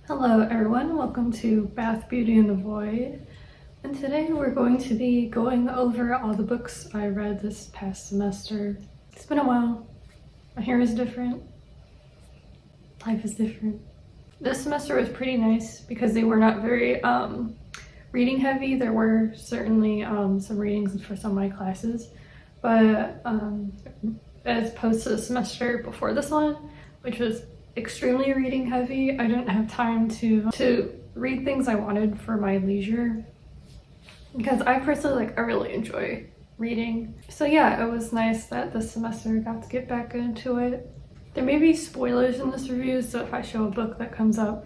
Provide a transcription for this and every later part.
Hello everyone, welcome to Bath, Beauty and the Void. And today we're going to be going over all the books I read this past semester. It's been a while. My hair is different. Life is different. This semester was pretty nice because they were not very reading heavy. There were certainly some readings for some of my classes, but as opposed to the semester before this one, which was extremely reading heavy, I didn't have time to read things I wanted for my leisure, because I personally I really enjoy reading. So yeah, it was nice that this semester I got to get back into it. There may be spoilers in this review, so if I show a book that comes up,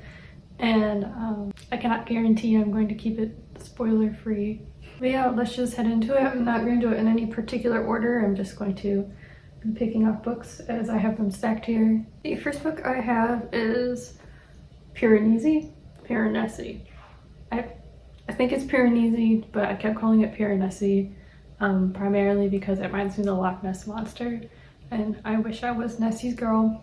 and I cannot guarantee I'm going to keep it spoiler free. But yeah, let's just head into it. I'm not going to do it in any particular order. I'm just going to be picking up books as I have them stacked here. The first book I have is Piranesi. I think it's Piranesi, but I kept calling it Piranesi, primarily because it reminds me of the Loch Ness Monster, and I wish I was Nessie's girl.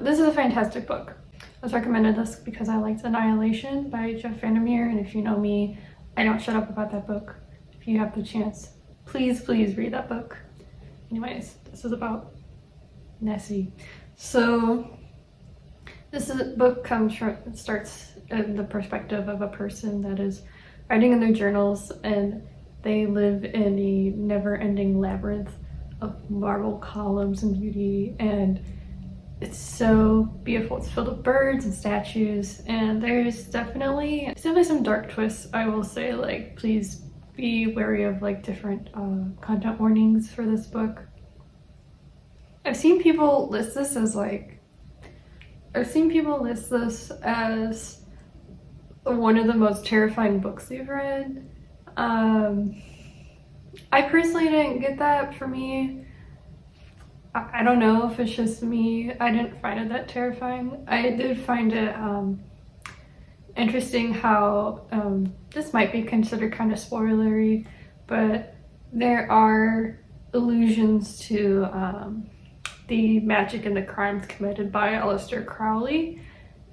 This is a fantastic book. I was recommended this because I liked Annihilation by Jeff Vandermeer, and if you know me, I don't shut up about that book. If you have the chance, please read that book. Anyways, this is about Nessie. So this book starts in the perspective of a person that is writing in their journals, and they live in a never-ending labyrinth of marble columns and beauty, and it's so beautiful. It's filled with birds and statues, and there's definitely some dark twists. I will say, please be wary of different content warnings for this book. I've seen people list this as one of the most terrifying books they've read. I personally didn't get that. For me, I don't know if it's just me. I didn't find it that terrifying. I did find it interesting how this might be considered kind of spoilery, but there are allusions to the magic and the crimes committed by Aleister Crowley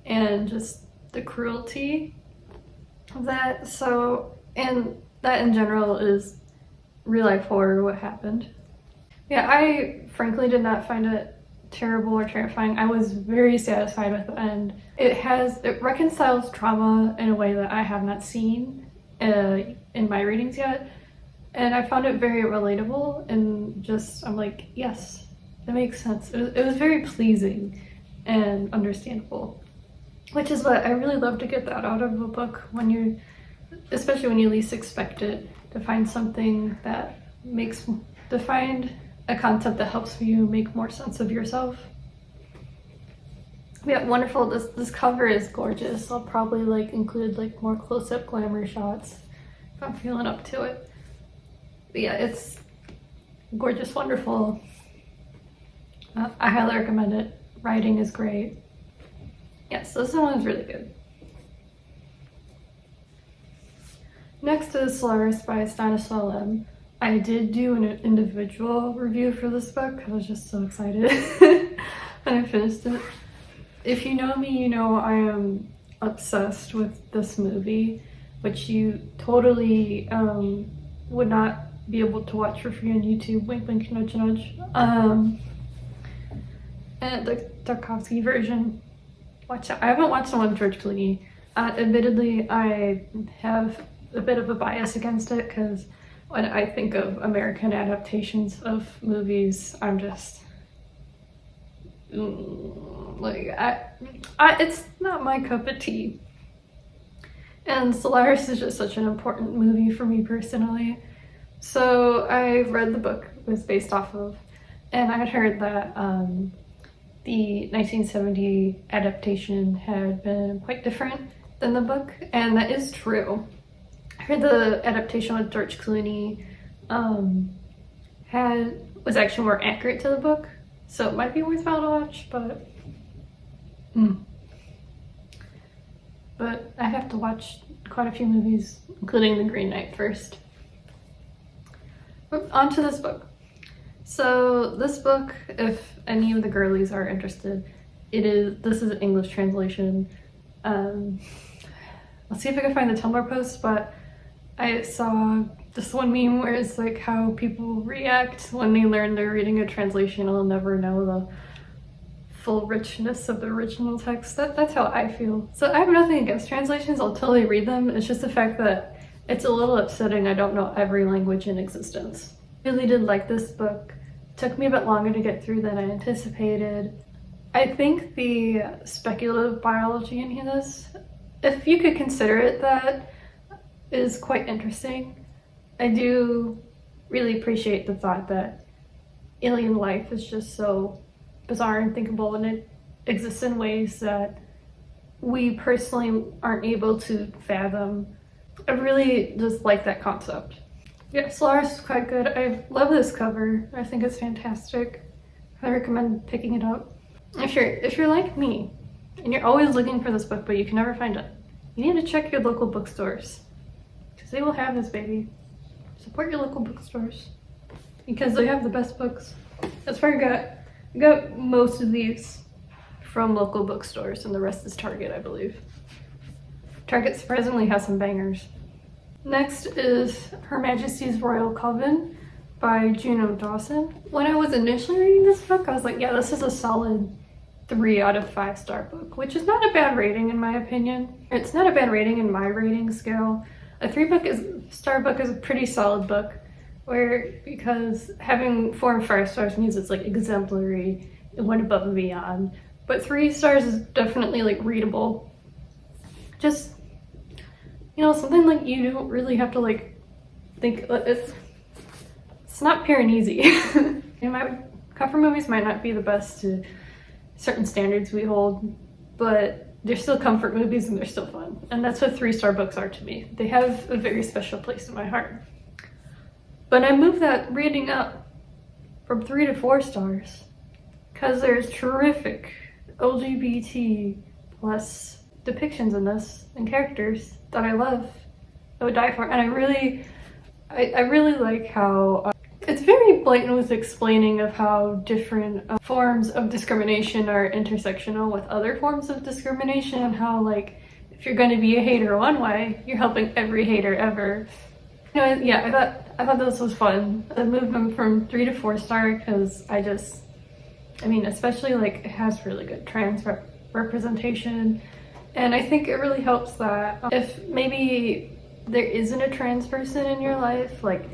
and just the cruelty of that. So, and that in general is real life horror, what happened. Yeah, I frankly did not find it terrible or terrifying. I was very satisfied with the end. It reconciles trauma in a way that I have not seen in my readings yet, and I found it very relatable, and I'm like, yes, that makes sense. It was very pleasing and understandable, which is what I really love to get that out of a book, especially when you least expect it, to find something that find a concept that helps you make more sense of yourself. Yeah, wonderful. This cover is gorgeous. I'll probably include more close-up glamour shots if I'm feeling up to it. But yeah, it's gorgeous, wonderful. I highly recommend it. Writing is great. Yes, this one is really good. Next is Solaris by Stanislaw Lem. I did do an individual review for this book. I was just so excited when I finished it. If you know me, you know I am obsessed with this movie, which you totally would not be able to watch for free on YouTube. Wink, wink, nudge, nudge. And the Tarkovsky version, watch out. I haven't watched the one with George Clooney. Admittedly, I have a bit of a bias against it because when I think of American adaptations of movies, I'm just it's not my cup of tea. And Solaris is just such an important movie for me personally. So I read the book it was based off of, and I had heard that the 1970 adaptation had been quite different than the book, and that is true. I heard the adaptation with George Clooney was actually more accurate to the book, so it might be worthwhile to watch, but I have to watch quite a few movies, including The Green Knight, first. On to this book. So this book, if any of the girlies are interested, This is an English translation. Let's see if I can find the Tumblr post, but I saw this one meme where it's like how people react when they learn they're reading a translation and they'll never know the full richness of the original text. That's how I feel. So I have nothing against translations, I'll totally read them. It's just the fact that it's a little upsetting I don't know every language in existence. I really did like this book. It took me a bit longer to get through than I anticipated. I think the speculative biology in this, if you could consider it that, is quite interesting. I do really appreciate the thought that alien life is just so bizarre and thinkable, and it exists in ways that we personally aren't able to fathom. I really just like that concept. Yeah, Solaris is quite good. I love this cover. I think it's fantastic. I recommend picking it up. If you're like me and you're always looking for this book but you can never find it, you need to check your local bookstores because they will have this baby. Support your local bookstores because they have the best books. That's where I got most of these from local bookstores, and the rest is Target, I believe. Target surprisingly has some bangers. Next is Her Majesty's Royal Coven by Juno Dawson. When I was initially reading this book, I was like, yeah, this is a solid 3 out of 5 star book, which is not a bad rating in my opinion. It's not a bad rating in my rating scale. A 3-star book is a pretty solid book, because having 4 and 5 stars means it's like exemplary, it went above and beyond. But 3 stars is definitely like readable. Just, you know, something like you don't really have to like think, it's not pure and easy. My comfort movies might not be the best to certain standards we hold, but they're still comfort movies and they're still fun. And that's what 3-star books are to me. They have a very special place in my heart. But I moved that rating up from 3 to 4 stars because there's terrific LGBT plus depictions in this and characters that I love, I would die for. And I really like how it's very blatant with explaining of how different forms of discrimination are intersectional with other forms of discrimination, and how like if you're going to be a hater one way, you're helping every hater ever. You know, yeah, I thought this was fun. I moved them from 3 to 4 star because I mean, especially like it has really good trans representation, and I think it really helps that if maybe there isn't a trans person in your life, like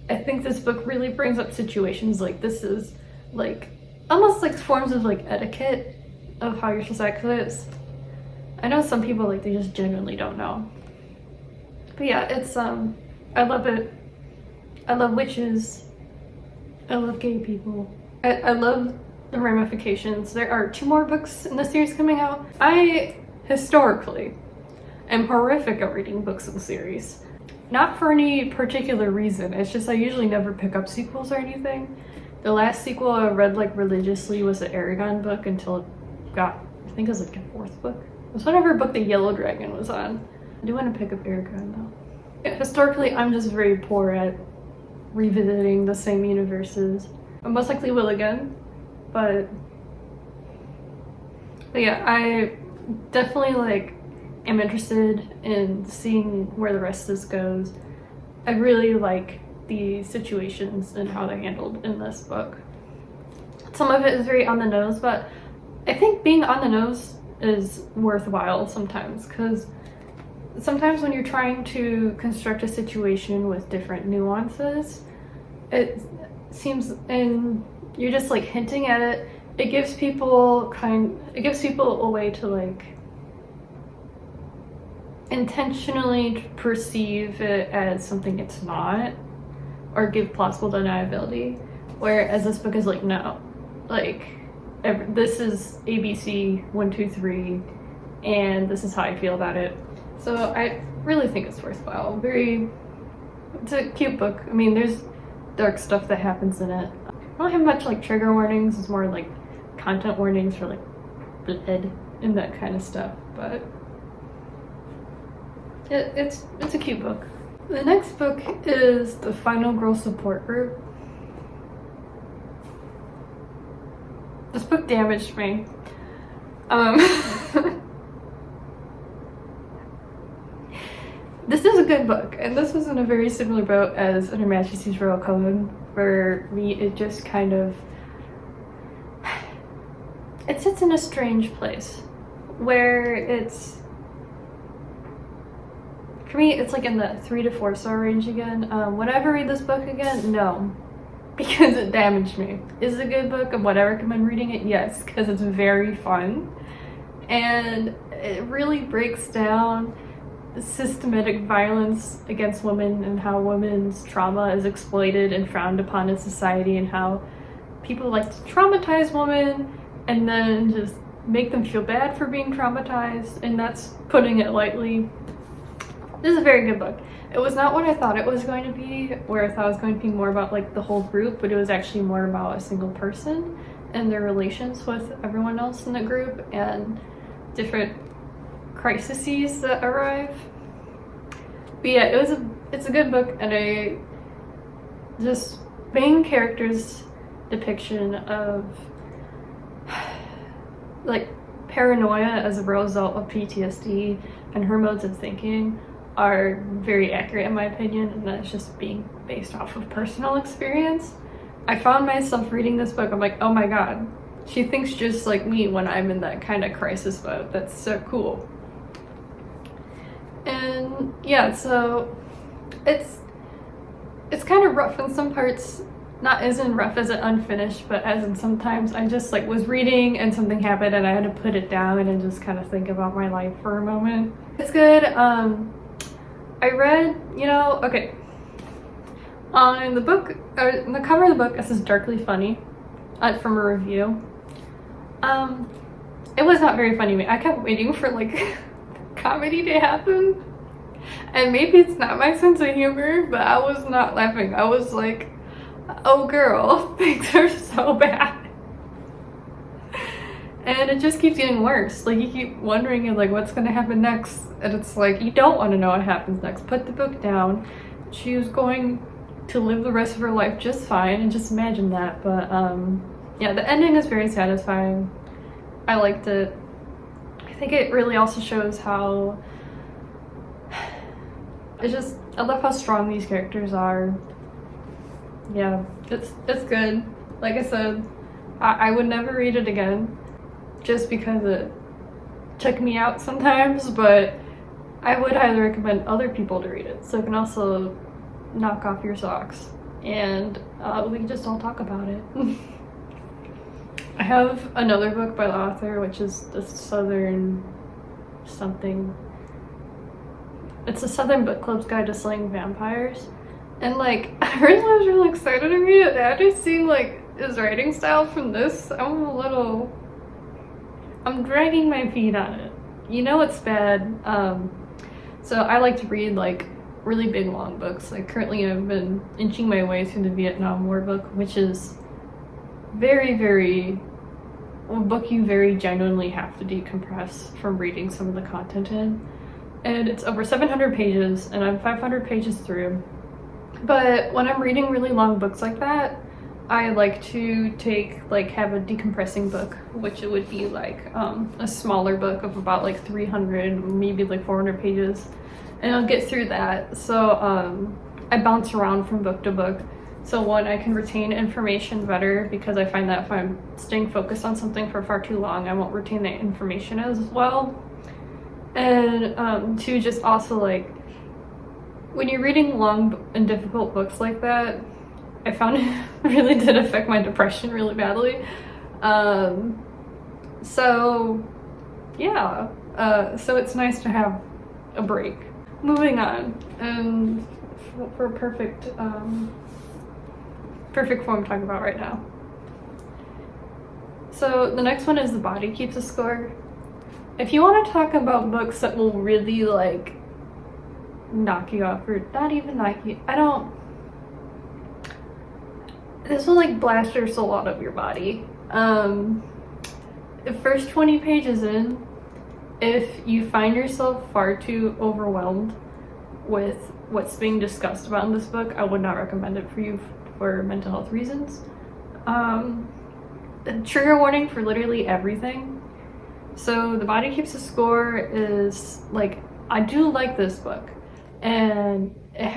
I think this book really brings up situations like this is like almost like forms of like etiquette of how you're supposed to act, because I know some people like they just genuinely don't know. But yeah, it's I love it. I love witches. I love gay people. I love the ramifications. There are 2 more books in the series coming out. I historically am horrific at reading books in the series. Not for any particular reason, it's just I usually never pick up sequels or anything. The last sequel I read like religiously was the Eragon book until it got, I think it was like the 4th book. It was whatever book the Yellow Dragon was on. I do want to pick up Eragon though. Yeah, historically, I'm just very poor at revisiting the same universes. I most likely will again, but yeah, I definitely like am interested in seeing where the rest of this goes. I really like the situations and how they're handled in this book. Some of it is very on the nose, but I think being on the nose is worthwhile sometimes, because sometimes when you're trying to construct a situation with different nuances, it seems, and you're just like hinting at it, it gives people a way to like intentionally perceive it as something it's not, or give plausible deniability, whereas this book is like, no, like this is ABC 1, 2, 3 and this is how I feel about it. So I really think it's worthwhile. It's a cute book. I mean, there's dark stuff that happens in it. I don't have much like trigger warnings, it's more like content warnings for like blood and that kind of stuff, but it's a cute book. The next book is The Final Girl Support Group. This book damaged me. Um, this is a good book, and this was in a very similar boat as Her Majesty's Royal Code. For me, it just kind of, it sits in a strange place where it's, for me, it's like in the 3 to 4 star range again. Would I ever read this book again? No, because it damaged me. Is it a good book and would I recommend reading it? Yes, because it's very fun and it really breaks down systematic violence against women and how women's trauma is exploited and frowned upon in society, and how people like to traumatize women and then just make them feel bad for being traumatized, and that's putting it lightly. This is a very good book. It was not what I thought it was going to be, where I thought it was going to be more about like the whole group, but it was actually more about a single person and their relations with everyone else in the group and different crises that arrive. But yeah, it's a good book, and just main character's depiction of like paranoia as a result of PTSD and her modes of thinking are very accurate in my opinion, and that's just being based off of personal experience. I found myself reading this book, I'm like, oh my god, she thinks just like me when I'm in that kind of crisis mode. That's so cool. And yeah, so it's kind of rough in some parts, not as in rough as it unfinished, but as in sometimes I just like was reading and something happened and I had to put it down and just kind of think about my life for a moment. It's good. I read, okay, on the book, on the cover of the book, it says darkly funny, from a review. It was not very funny to me. I kept waiting for like comedy to happen, and maybe it's not my sense of humor, but I was not laughing. I was like, oh girl, things are so bad. And it just keeps getting worse. Like, you keep wondering like what's gonna happen next, and it's like you don't want to know what happens next. Put the book down. She was going to live the rest of her life just fine, and just imagine that. But yeah, the ending is very satisfying. I liked it. I think it really also shows how I love how strong these characters are. Yeah, it's good. Like I said, I would never read it again just because it took me out sometimes, but I would highly recommend other people to read it, so it can also knock off your socks and we can just all talk about it. I have another book by the author, which is The Southern something. It's the Southern Book Club's Guide to Slaying Vampires. And like, I was really excited to read it. After seeing like his writing style from this, I'm dragging my feet on it. You know it's bad. So I like to read like really big long books. Like currently I've been inching my way through the Vietnam War book, which is a book you very genuinely have to decompress from reading some of the content in. And it's over 700 pages, and I'm 500 pages through. But when I'm reading really long books like that, I like to have a decompressing book, which it would be like a smaller book of about like 300, maybe like 400 pages, and I'll get through that. So I bounce around from book to book. So one, I can retain information better, because I find that if I'm staying focused on something for far too long, I won't retain that information as well. And two, just also like when you're reading long and difficult books like that, I found it really did affect my depression really badly. So yeah, so it's nice to have a break. Moving on, and for perfect form I'm talking about right now. So the next one is The Body Keeps a Score. If you want to talk about books that will really like knock you off, or not even knock you, this will like blast your soul out of your body. The first 20 pages in, if you find yourself far too overwhelmed with what's being discussed about in this book, I would not recommend it for you for mental health reasons. Trigger warning for literally everything. So The Body Keeps the Score is like, I do like this book, and it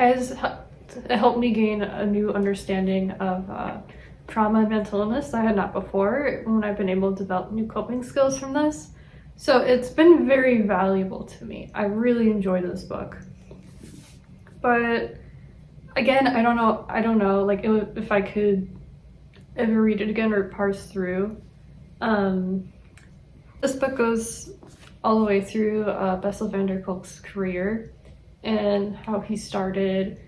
helped me gain a new understanding of trauma and mental illness I had not before, when I've been able to develop new coping skills from this. So it's been very valuable to me. I really enjoyed this book. But again, I don't know like if I could ever read it again or parse through. This book goes all the way through Bessel van der Kolk's career and how he started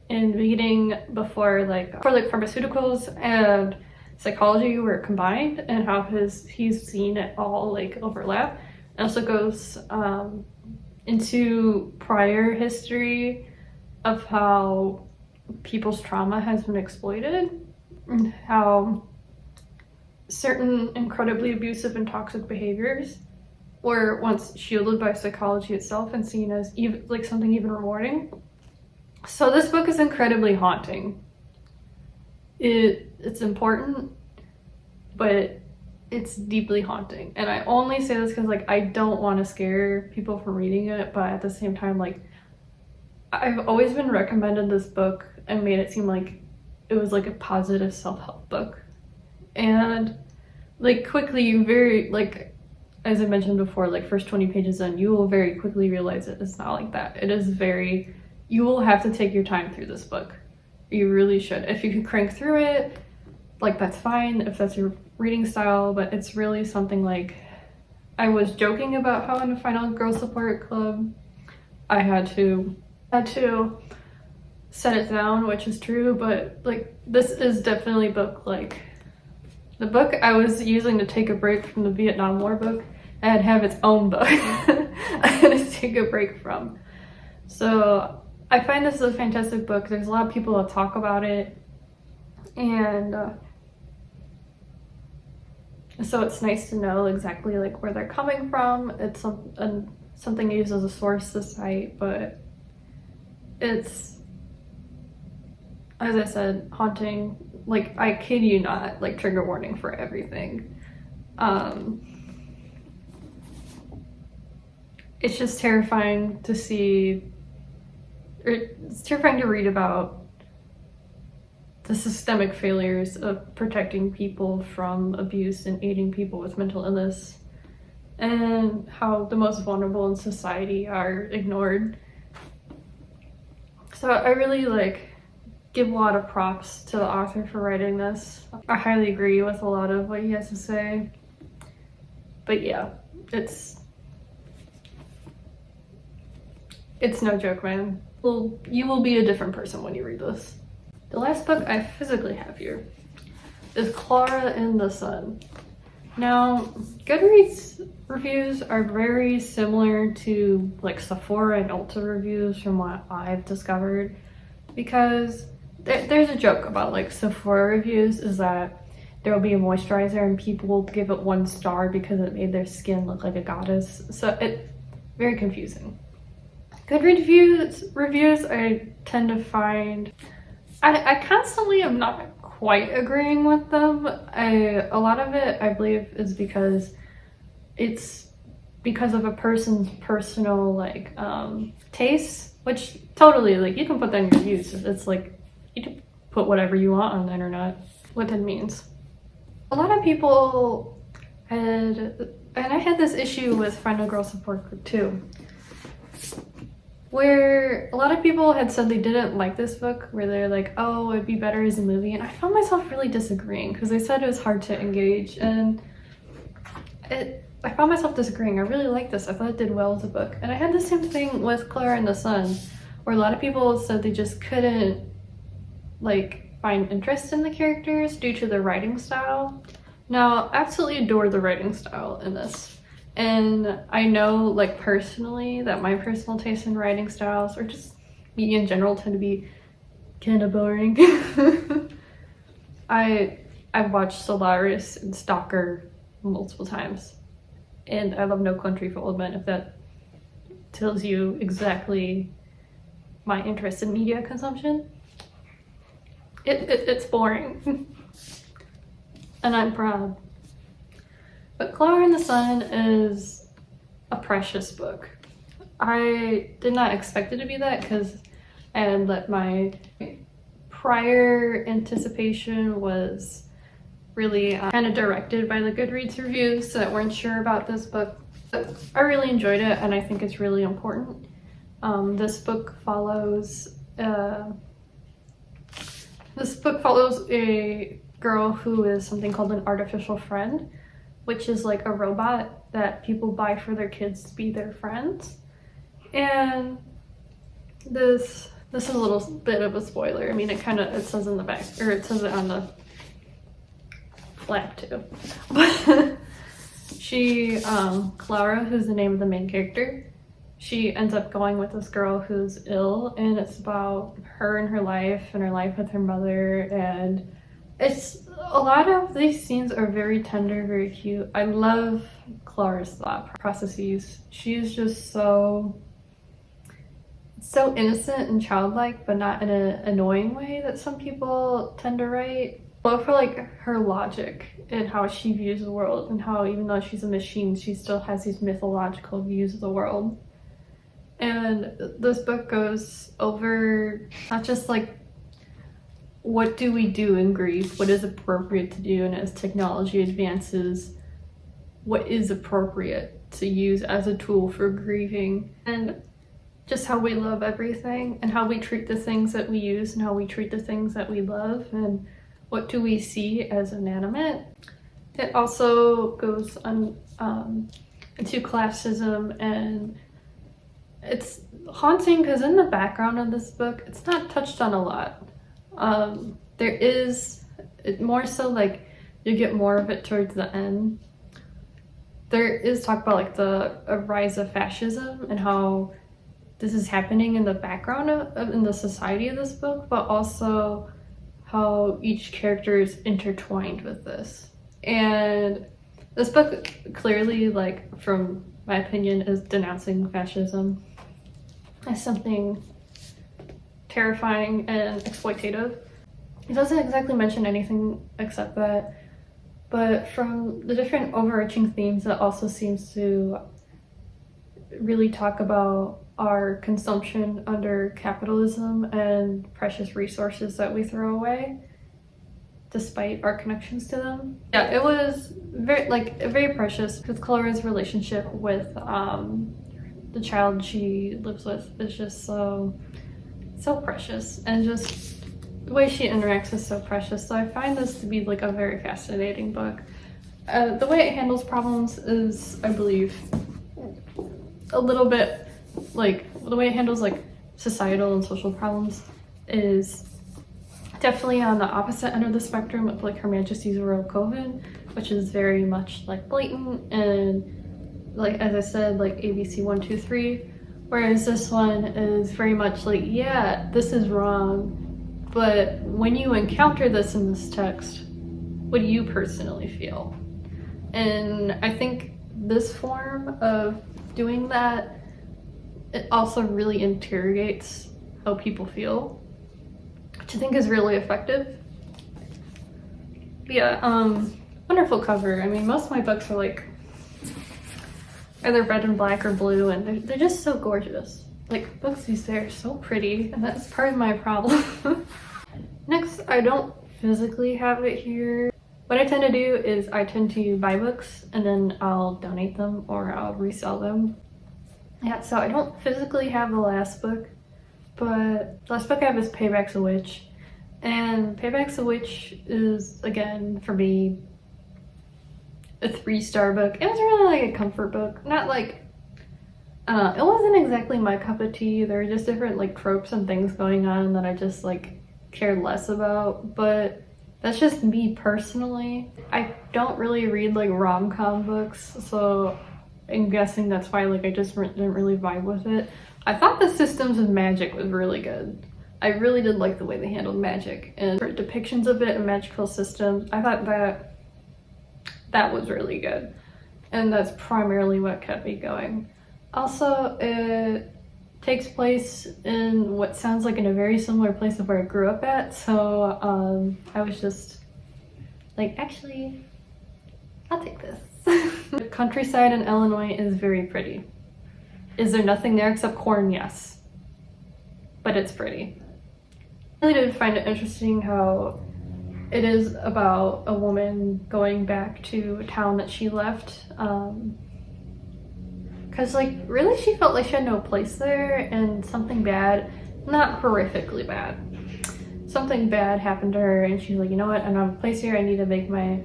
in the beginning before pharmaceuticals and psychology were combined, and how he's seen it all like overlap. It also goes into prior history of how people's trauma has been exploited, and how certain incredibly abusive and toxic behaviors were once shielded by psychology itself and seen as even like something even rewarding. So this book is incredibly haunting. It's important, but it's deeply haunting. And I only say this because like I don't want to scare people from reading it, but at the same time, like I've always been recommended this book and made it seem like it was like a positive self-help book. And like quickly, you very, like as I mentioned before, like first 20 pages in, you will very quickly realize it is not like that. It is very, you will have to take your time through this book. You really should. If you can crank through it, like that's fine if that's your reading style, but it's really something like, I was joking about how in a Final Girl Support Club I had to set it down, which is true, but like this is definitely a book, like the book I was using to take a break from the Vietnam War book, I had to have its own book I had to take a break from. So I find this is a fantastic book. There's a lot of people that talk about it, and so it's nice to know exactly like where they're coming from. It's something used as a source to cite, but it's, as I said, haunting. Like I kid you not, like trigger warning for everything. It's just terrifying to see, or it's terrifying to read about the systemic failures of protecting people from abuse and aiding people with mental illness, and how the most vulnerable in society are ignored. So I really like give a lot of props to the author for writing this. I highly agree with a lot of what he has to say. But yeah, it's no joke, man. Well, you will be a different person when you read this. The last book I physically have here is Clara in the Sun. Now, Goodreads reviews are very similar to like Sephora and Ulta reviews from what I've discovered, because there's a joke about like Sephora reviews is that there will be a moisturizer and people will give it 1 star because it made their skin look like a goddess. So it's very confusing. Goodreads reviews I tend to find, I constantly am not quite agreeing with them. A lot of it I believe is because it's because of a person's personal like tastes, which totally, like you can put that in your reviews. It's like you can put whatever you want on the internet, what that means. A lot of people had, and I had this issue with Final Girl Support Group too, where a lot of people had said they didn't like this book, where they're like, oh, it'd be better as a movie, and I found myself really disagreeing because they said it was hard to engage, and I found myself disagreeing. I really liked this. I thought it did well as a book. And I had the same thing with Clara in the Sun, where a lot of people said they just couldn't like find interest in the characters due to their writing style. Now, I absolutely adore the writing style in this. And I know like personally that my personal taste in writing styles, or just me in general, tend to be kind of boring. I've watched Solaris and Stalker multiple times, and I love No Country for Old Men, if that tells you exactly my interest in media consumption. It's boring. And I'm proud. But Clara and the Sun is a precious book. I did not expect it to be that because I had let my prior anticipation was really kind of directed by the Goodreads reviews that weren't sure about this book. But I really enjoyed it and I think it's really important. This book follows a girl who is something called an artificial friend, which is like a robot that people buy for their kids to be their friends. And this is a little bit of a spoiler. I mean, it says in the back, or it says it on the flap too. But Clara, who's the name of the main character, she ends up going with this girl who's ill, and it's about her and her life with her mother, and it's a lot of these scenes are very tender, very cute. I love Clara's thought processes. She's just so innocent and childlike, but not in an annoying way that some people tend to write. I love her logic and how she views the world, and how even though she's a machine, she still has these mythological views of the world. And this book goes over not just like what do we do in grief, what is appropriate to do, and as technology advances, what is appropriate to use as a tool for grieving, and just how we love everything and how we treat the things that we use and how we treat the things that we love, and what do we see as inanimate. It also goes on into classism, and it's haunting because in the background of this book, it's not touched on a lot. There is more so like you get more of it towards the end. There is talk about like the rise of fascism and how this is happening in the background in the society of this book, but also how each character is intertwined with this. And this book clearly, like from my opinion, is denouncing fascism as something terrifying and exploitative. It doesn't exactly mention anything except that, but from the different overarching themes, it also seems to really talk about our consumption under capitalism and precious resources that we throw away despite our connections to them. Yeah, it was very precious because Clara's relationship with the child she lives with is just so precious, and just the way she interacts is so precious. So I find this to be like a very fascinating book. The way it handles problems is, I believe, a little bit like the way it handles like societal and social problems is definitely on the opposite end of the spectrum of like Her Majesty's Royal Coven, which is very much like blatant and like, as I said, like ABC 1, 2, 3, whereas this one is very much like, yeah, this is wrong, but when you encounter this in this text, what do you personally feel? And I think this form of doing that, it also really interrogates how people feel, which I think is really effective. But yeah, wonderful cover. I mean, most of my books are like either red and black or blue, and they're just so gorgeous. Like, books these days are so pretty, and that's part of my problem. Next, I don't physically have it here. What I tend to do is I tend to buy books and then I'll donate them or I'll resell them. Yeah, so I don't physically have the last book, but the last book I have is Payback's a Witch. And Payback's a Witch is, again, for me, a 3-star book. It was really like a comfort book. Not like, it wasn't exactly my cup of tea. There were just different like tropes and things going on that I just like cared less about, but that's just me personally. I don't really read like rom-com books, so I'm guessing that's why like I just didn't really vibe with it. I thought the systems of magic was really good. I really did like the way they handled magic and depictions of it and magical systems. I thought that was really good, and that's primarily what kept me going. Also, it takes place in what sounds like in a very similar place of where I grew up at, so I was just like, actually, I'll take this. The countryside in Illinois is very pretty. Is there nothing there except corn? Yes. But it's pretty. I really did find it interesting how it is about a woman going back to a town that she left. Cause like really she felt like she had no place there and something bad, not horrifically bad, something bad happened to her and she's like, you know what, I don't have a place here, I need to make my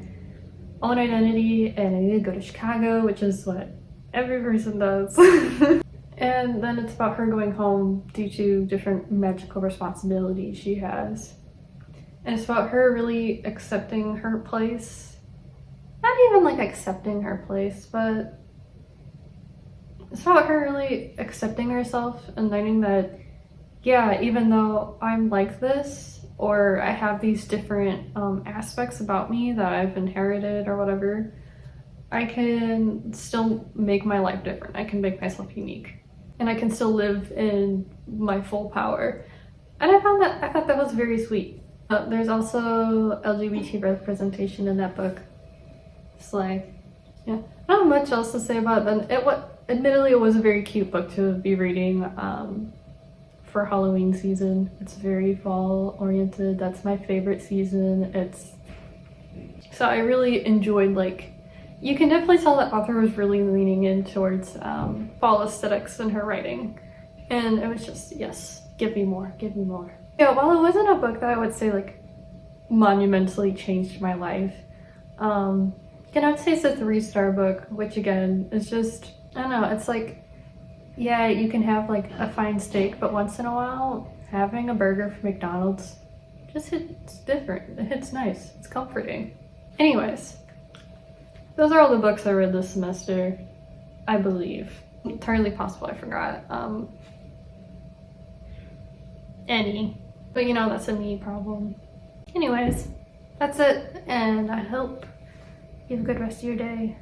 own identity and I need to go to Chicago, which is what every person does. And then it's about her going home due to different magical responsibilities she has. And it's about her really accepting her place. Not even like accepting her place, but it's about her really accepting herself and learning that, yeah, even though I'm like this, or I have these different aspects about me that I've inherited or whatever, I can still make my life different. I can make myself unique. And I can still live in my full power. And I thought that was very sweet. There's also LGBT representation in that book. It's like, yeah, I don't have much else to say about it. Admittedly, it was a very cute book to be reading for Halloween season. It's very fall oriented. That's my favorite season. So I really enjoyed, like, you can definitely tell that author was really leaning in towards fall aesthetics in her writing. And it was just, yes, give me more, give me more. Yeah, while it wasn't a book that I would say like monumentally changed my life, I'd say it's a 3-star book, which again is just, I don't know, it's like, yeah, you can have like a fine steak, but once in a while, having a burger from McDonald's just hits different. It hits nice. It's comforting. Anyways, those are all the books I read this semester, I believe. Entirely possible I forgot any, but you know, that's a me problem. Anyways, that's it, and I hope you have a good rest of your day.